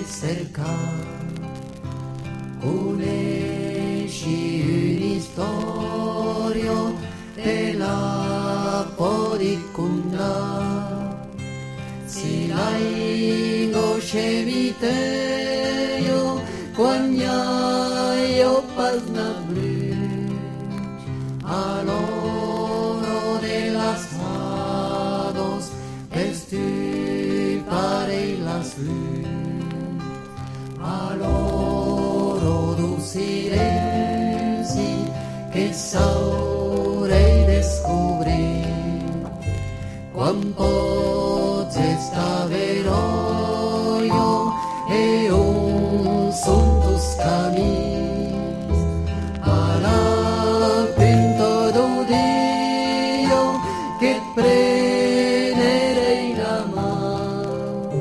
cerca, conosci un'istoria della poricunda, si l'hai no scemiteio, quagnaio pasna blu, a l'oro de las hados, estupare las luz, a l'oro du silenzi che saurei descobrir, quan pots estar veroio e on son tus camins, a la punta do Dio che prenderei la mano,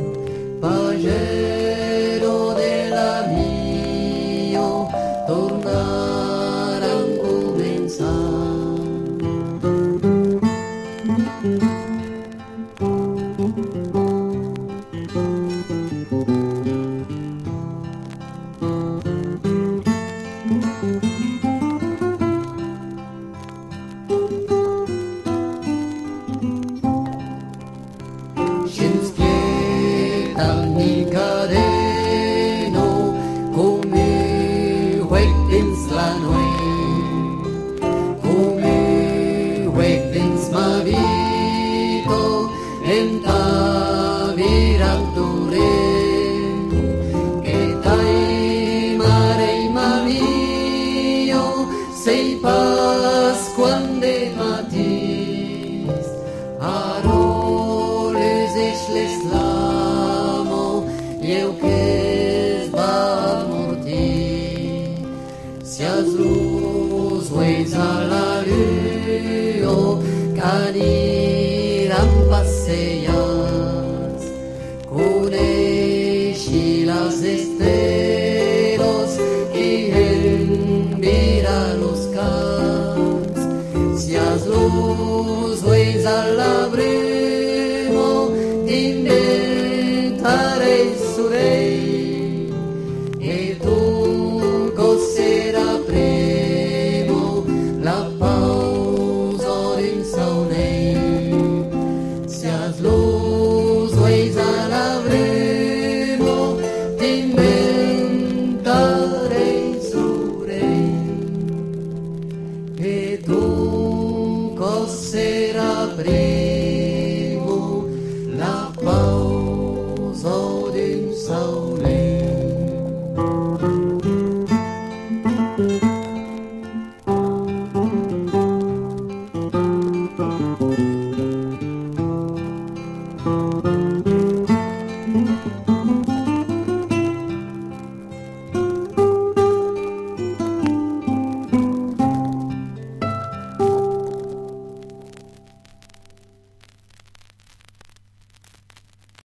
pagero della mio tornare a cominciare. Mi cadeno come huequins la noche, come huequins ma vito en ta virantore, che tai mare ma mio sei pasquande matis, aroles les eu que va morti, si as luz veis a la luz, caniran passeas, conesci las estrellas.